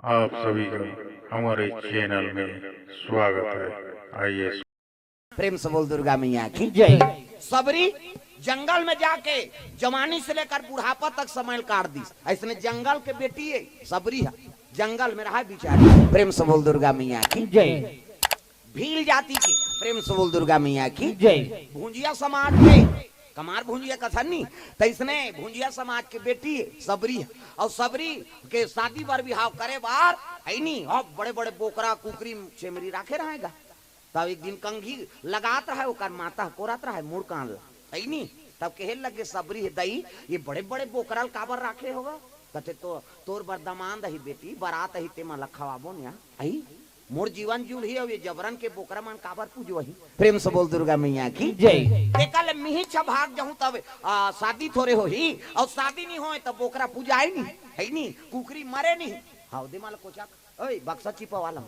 आप सभी का हमारे चैनल में स्वागत है। आइए प्रेम से बोल दुर्गा मैया की जय। सबरी जंगल में जाके जवानी से लेकर बुढ़ापा तक समय काट दी। ऐसने जंगल के बेटी है सबरी है, जंगल में रहा बिचारी। प्रेम से बोल दुर्गा मैया की जय। भील जाति की प्रेम से बोल दुर्गा मैया की जय। भुंजिया समाज के कमार भुंजिया कथन नहीं तो इसने भुंजिया समाज के बेटी है सबरी है। और सबरी के शादी बार बिहाव करे बार है नहीं। अब बड़े बड़े बोकरा कुकरी चेमरी राखे रहेगा। तब एक दिन कंघी लगात रहा है ओकर माता कोरात रहा है मुड़ कान है नहीं। तब कहे लगे सबरी है दई ये बड़े बड़े बोकरल काबर राखे होगा। कहते तो तोर बरदमान दही बेटी बारात ही ते मन खवाबो न आई मोर जीवन जुल ही ये जबरन के बोकरा मन काबर पूजो वही। प्रेम से बोल दुर्गा मैया की जय। देखल मिही भाग जाऊं तब शादी थोड़े हो ही और शादी नहीं हो तब बोकरा पूजा नहीं है नहीं। कुकरी मरे नहीं हाँ दे माल कोचा ओए बक्सा चिपा वाला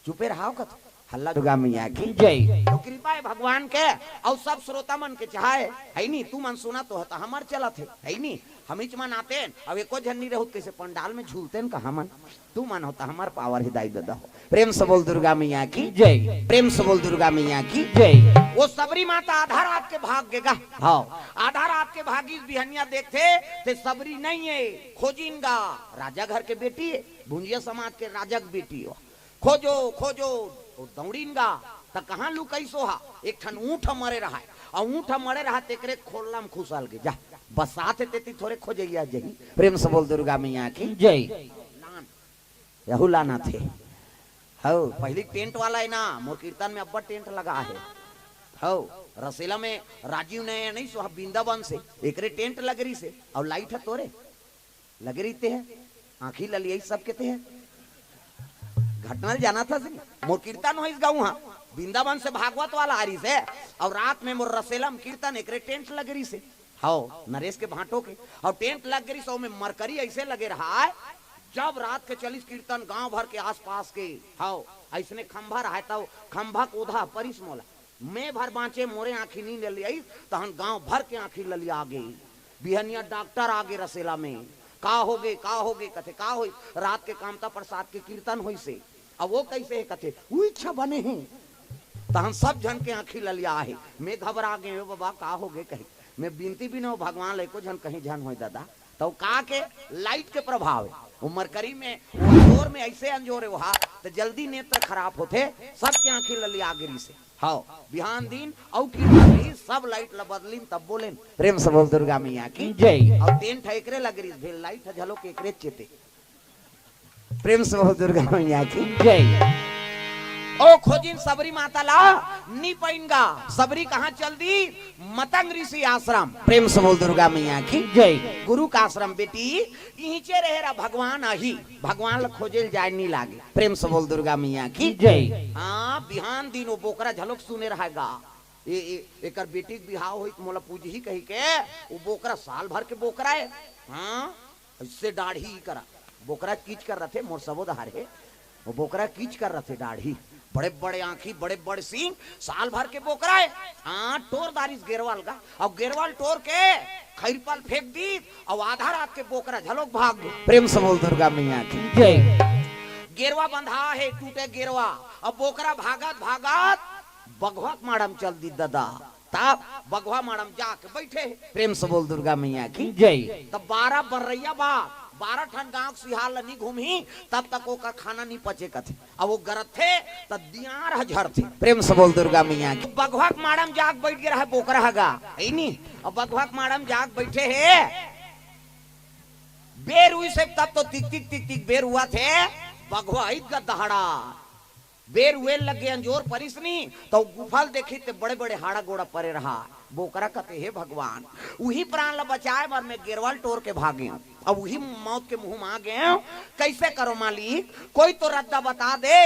चुपे रहाओ कथ हल्ला दुर्गा मैया की जय। तो कृपा है भगवान के और सब श्रोता मन के चाहे है नहीं। तू मन सुना तो होता हमार चला थे है नहीं। हम ही मन आते अब एको झन्नी रहो कैसे पंडाल में झूलते कहा मन तू मन होता हमार पावर हिदाई दादा हो। प्रेम से बोल दुर्गा मैया की जय। प्रेम से बोल दुर्गा मैया की जय। वो सबरी माता आधा रात के भाग गेगा हाँ आधा रात के भागी बिहनिया देखते ते सबरी नहीं है खोजिनगा राजा घर के बेटी है भुंजिया समाज के राजा की बेटी हो। खोजो खोजो दौड़ीनगा त कहाँ लुकई सोहा एक ठन ऊँट मरे रहा है और ऊँट मरे रहा तेकरे खोलना में खुशाल के जा बसाते तेती थोड़े खोजैया जही। प्रेम से बोल दुर्गा मैया की जय। लान यहू लाना थे हो पहली टेंट वाला है ना मोर कीर्तन में अब्बा टेंट लगा है हो रसीला में राजीव ने नहीं सो बिंदावन से एकरे टेंट लग रही से और लाइट है तोरे लग रही थे आँखी ललिया सब के थे घटना जाना था मोर कीर्तन हो इस गाँव वृंदावन से भागवत वाला आ रही से और रात में मोर रसेलम कीर्तन एक टेंट लग रही से हाँ नरेश के भाटो के और टेंट लग रही सो में मरकरी ऐसे लगे रहा है जब रात के 40 कीर्तन गांव भर के आसपास के हाँ ऐसने खंभा रहा तब खंभा कोधा परिस मोला मैं भर बाँचे मोरे आँखी नहीं ले लिया तहन गाँव भर के आँखी ललिया आ गई। बिहनिया डॉक्टर आगे रसेला में का हो गए कथे का हो रात के कामता प्रसाद के कीर्तन हो से अब वो कैसे है कथे वो इच्छा बने हैं तहन सब जन के आँखी ललिया है। मैं घबरा गए हो बाबा का हो गए कहे मैं बिनती भी न भगवान ले को जन कहीं जन हो दादा तो का के लाइट के प्रभाव है वो मरकरी में अंजोर में ऐसे अंजोर है वहा तो जल्दी नेत्र खराब होते सबके आँखी ललिया गिरी से हाँ बिहान दिन और की सब लाइट ला बदलीन तब बोले प्रेम से बोल दुर्गा मैया की जय। और तीन ठेकरे लग रही भेल लाइट झलो के एकरे चेते प्रेम से बोल दुर्गा मैया की जय। ओ खोजिन सबरी माता ला नी पाइनगा सबरी कहाँ चल दी मतंग ऋषि आश्रम। प्रेम से बोल दुर्गा मैया की जय। गुरु का आश्रम बेटी इचे रहे भगवान आही भगवान खोजे जाए नहीं लागे। प्रेम से बोल दुर्गा मैया की जय। हाँ बिहान दिन वो बोकरा झलक सुने रहेगा एक बेटी बिहाव हो मोला पूज ही कही के वो बोकरा साल भर के बोकरा है हाँ इससे दाढ़ी करा बोकरा कीच कर रहे थे मोर सबो दहारे वो बोकरा कीच कर रहे थे दाढ़ी बड़े बड़े आंखी बड़े बड़े सींग साल भर के बोकरा है हाँ टोर दारिस गेरवाल का और गेरवाल टोर के खैरपाल फेंक दी और आधा रात के बोकरा झलोक भाग गए। प्रेम से बोल दुर्गा मैया की जय। गेरवा बंधा है टूटे गेरवा अब बोकरा भागत भागत बगवा माड़म चल दी दादा तब बगवा माड़म जाके बैठे। प्रेम से बोल दुर्गा मैया की जय। तब 12 बर्रैया बा 12 ठन गांव सिहाल नहीं घूमी तब तक वो का खाना नहीं पचे कथे अब वो गरत थे तब दियार हजार थे। प्रेम से बोल दुर्गा मैया की बगवाक माड़म जाग बैठ गया है बोकरा हगा है नहीं। अब बगवाक माड़म जाग बैठे है बेर हुई से तब तो टिक टिक टिक टिक बेर हुआ थे बगवा का दहाड़ा बेर हुए लगे अंजोर परिसनी तो गुफल देखी ते बड़े बड़े हाड़ा गोड़ा परे रहा बोकरा कहते हे भगवान वही प्राण ला बचाए मर में गेरवाल टोर के भागे अब वही मौत के मुंह में आ गए कैसे करो मालिक कोई तो रद्दा बता दे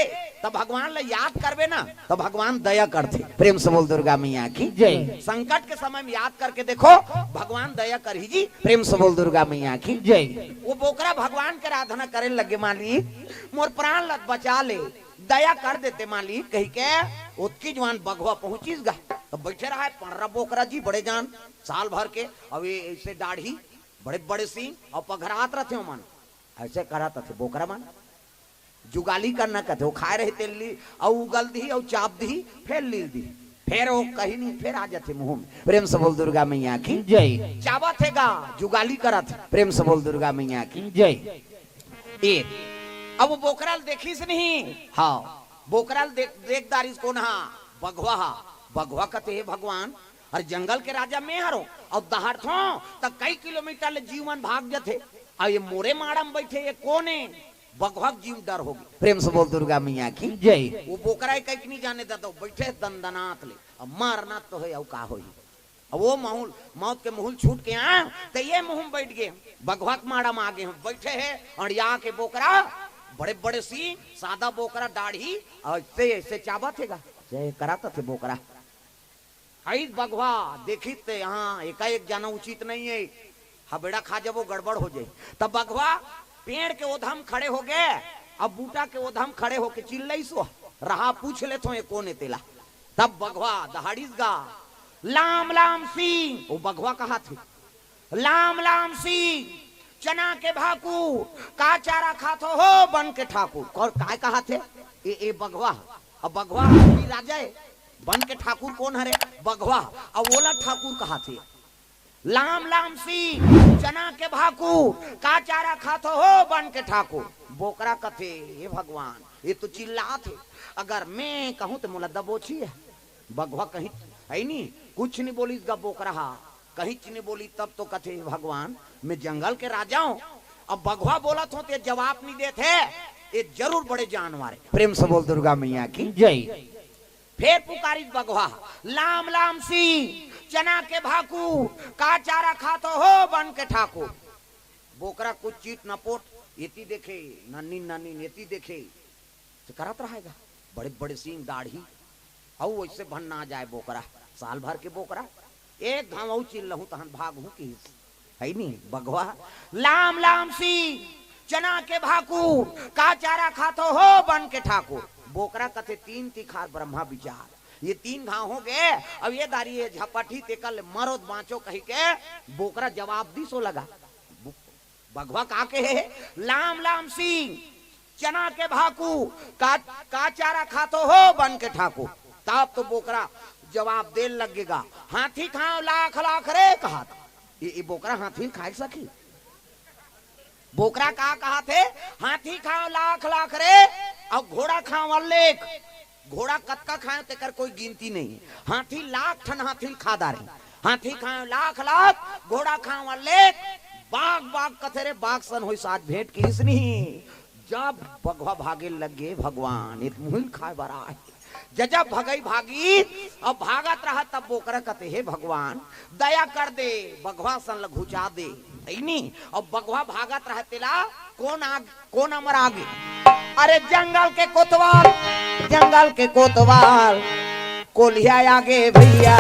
तब भगवान ला याद करवे ना तो भगवान दया करते। प्रेम से बोल दुर्गा मैया की जय। संकट के समय में याद करके देखो भगवान दया कर ही जी। प्रेम से बोल दुर्गा मैया की जय। वो बोकरा भगवान के आराधना करे लगे मालिक मोर प्राण ला बचा ले दया कर देते मालिक कही के उत्की जवान बगवा पहुंचीस गा तो बैठे रहा है 15 बोकरा जी बड़े जान साल भर के अब ऐसे दाढ़ी बड़े बड़े सिंह और पघरात रहते हो मन ऐसे कराता थे बोकरा मन जुगाली करना कहते वो खाए रहे तेल ली और उगल दी और चाप दी फिर लील दी फिर वो कहीं नहीं फिर आ जाते मुंह में प्रेम से बोल दुर्गा मैया की जय चावा थे गा जुगाली करा थे प्रेम से बोल दुर्गा मैया की जय एक अब वो बोकराल देखी से नहीं हाँ बोकराल देखदार इसको ना बगवा कहते है भगवान और जंगल के राजा में हरो और दहाड़ थो तक कई किलोमीटर ले जीवन भाग जाते और ये मोरे माड़म बैठे ये कोने बगवा जीव डर होगी प्रेम से बोल दुर्गा मैया की जय वो बोकरा कहीं नहीं जाने देता बैठे दंदनात ले अब मारना तो है का हो अब वो माहौल मौत के मुहल छूट के आ तो ये मुंह में बैठ गए बगवा माड़ा में आगे हम बैठे है और यहाँ के बोकरा बड़े बड़े सी सादा बोकरा दाढ़ी और ऐसे चाबा थेगा जय कराता थे बोकरा आई बगवा देखी ते यहाँ एकाएक जाना उचित नहीं है हबेड़ा खा जब वो गड़बड़ हो जाए तब बगवा पेड़ के ओधम खड़े हो गए अब बूटा के ओधम खड़े होके चिल्लाई सो रहा पूछ ले तो ये कौन है तेला तब बगवा दहाड़ीस गा लाम लाम सिंह वो बगवा कहा थे लाम लाम सिंह चना के भाकू का चारा खातो हो बन के ठाकुर और काय कहा थे ए बगवा अब बगवा राजा है बन के ठाकुर कौन हरे बगवा अब ओला ठाकुर कहा थे लाम लाम सी चना के भाकू का चारा खातो हो बन के ठाकुर बोकरा कथे हे भगवान ये तो चिल्ला थे अगर मैं कहूं तो मोला दबोची है बगवा कहीं है नहीं कुछ नहीं बोली इसका बोकरा कहीं नहीं बोली तब तो कथे भगवान मैं जंगल के राजा हूं अब बगवा बोला तो ते जवाब नहीं देते ये जरूर बड़े जानवर है प्रेम से बोल दुर्गा मैया की जय फिर पुकारी बगवा लाम लाम सी चना के भाकू का चारा खातो हो बन के ठाकुर बोकरा कुछ चीट न पोट येती देखे नन्नी नन्नी नेती देखे तो करत रहेगा बड़े बड़े सिंह दाढ़ी औ वैसे भन ना जाए बोकरा साल भर के बोकरा एक घाव चिल लहू तहन भाग हूं की है नहीं बगवा लाम लाम सी चना के भाकू का चारा खातो हो बन के ठाकुर बोकरा कथे तीन तिखार ब्रह्मा विचार ये तीन घाव हो गए अब ये दारी है झपटी ते कल मरो बाँचो कही के बोकरा जवाब दी सो लगा बगवा का के है लाम लाम सिंह चना के भाकू का चारा खातो हो बन के ठाकुर तब तो बोकरा जवाब दे लगेगा हाथी खाओ लाख लाख रे कहा था ये बोकरा हाथी खा सकी बोकरा कहा थे हाथी खाओ लाख लाख रे और घोड़ा खाओ अल्लेख घोड़ा कतका खाए तेकर कोई गिनती नहीं हाथी लाख ठन हाथी खादा रहे हाथी खाओ लाख लाख घोड़ा खाओ अल्लेख बाग बाग कथेरे बाग सन हो साथ भेंट की इसनी जब बगवा भागे लगे भगवान इत मुहिल खाए बरा है जब भगई भागी अब भागत रहा तब बोकरा कहते हे भगवान दया कर दे बगवा सन घुचा दे नहीं और बगवा भागत रहा तेला कौन अमर आगे अरे जंगल के कोतवाल कोलिया आगे भैया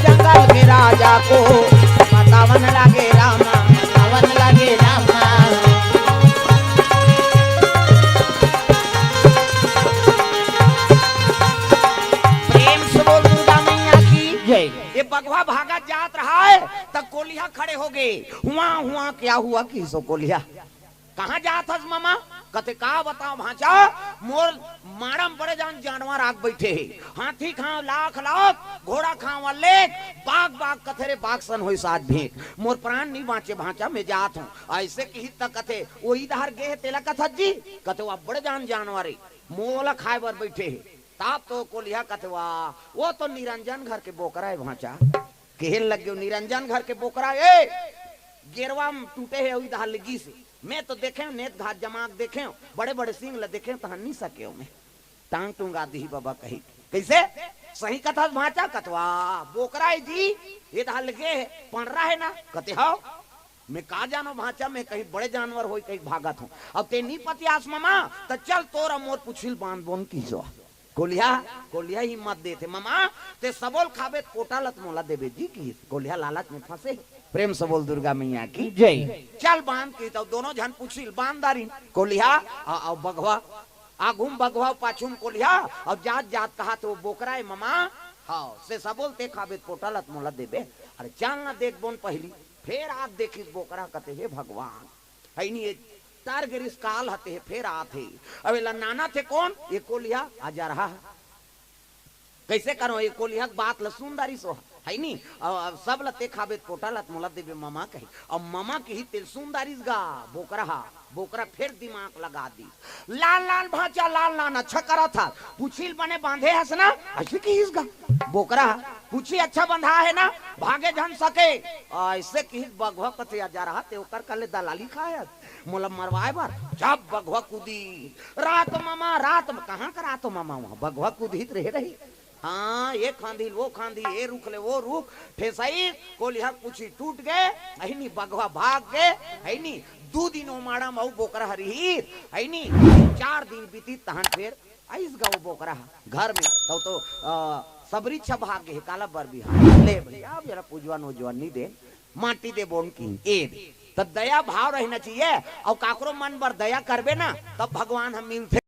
जंगल के राजा को बतावन लागे रामा ये बगवा भागा जात रहा है तब कोलिया खड़े हो गए हुआ क्या हुआ कि सो कोलिया कहाँ जात हस मामा कते का बताओ भांचा मोर मारम बड़े जान जानवर आग बैठे है हाथी खाओ लाख लाख घोड़ा खाओ अल्लेख बाग बाग कथेरे बाग सन होई साथ भेंट मोर प्राण नहीं बाँचे भांचा मैं जात हूँ ऐसे की तक कथे वो इधर गे तेला कथा जी कथे वो बड़े जान जानवर मोला खाए बर बैठे है ताप तो कोलिया कथवा वो तो निरंजन घर के बोकरा है भांचा केहन लग गयो निरंजन घर के बोकरा ए गेरवा में टूटे है इधर लगी से मैं तो देखे नेत घाट जमाक देखे बड़े बड़े सिंह ल देखे तो नहीं सके मैं टांग टूंगा दी बाबा कही कैसे सही कथा भांचा कथवा बोकरा है जी ये तो लगे पढ़ रहा है ना कते हाओ मैं कहा जानो भांचा में कहीं बड़े जानवर हो कहीं भागत हूँ अब ते नहीं पति आस मामा तो चल तोरा मोर पुछिल बांध बोन की जो कोलिया ही मत देते मामा ते सबोल खाबे पोटा लत मोला देबे जी की कोलिया लालच में फंसे प्रेम से बोल दुर्गा मैया की जय चल बांध की तो दोनों जन पूछिल बांधदारी कोलिया और बगवा आगुम बगवा पाछुम कोलिया और जात जात कहा तो बोकरा है ममा हाँ से सब बोलते खाबे पोटलत मोला देबे अरे चल ना देख बोन पहली फिर आप देखिस बोकरा कहते हे भगवान है नहीं तार गिरिस काल हते है फिर आते अबे नाना थे कौन ये कोलिया आ जा रहा है कैसे करो ये कोलिया बात ल सुंदरी सो है नहीं सब लते खाबे पोटलत मोला देबे ममा कही और ममा की ही तेल सुंदरीस गा बोकरा फिर दिमाग लगा दी लाल लाल भाचा लाल लाल अच्छा करा था पूछिल बने बांधे हस ना ऐसे की इसका बोकरा पूछी अच्छा बंधा है ना भागे झन सके ऐसे की बगवा कथे जा रहा ते ओकर कले दलाली खाए मोला मरवाए बार जब बगवा कूदी रात मामा रात कहां का रात मामा वहां बगवा कूदित रही हाँ ये खांदी वो खांदी ये रुक ले वो रुक ठेसाई कोलिया पूछी टूट गए है नहीं बगवा भाग गए है नहीं 2 दिन माड़ा मऊ बोकरा हरीर है नहीं 4 दिन बीती तहन फिर आइस गाँव बोकरा घर में तो सबरी छ भाग गए काला बर बिहार ले भले आप जरा पूजवान उजवान नहीं दे माटी दे बोन की ए दे तब दया भाव रहना चाहिए और काकरो मन पर दया करबे ना तब भगवान हम मिलते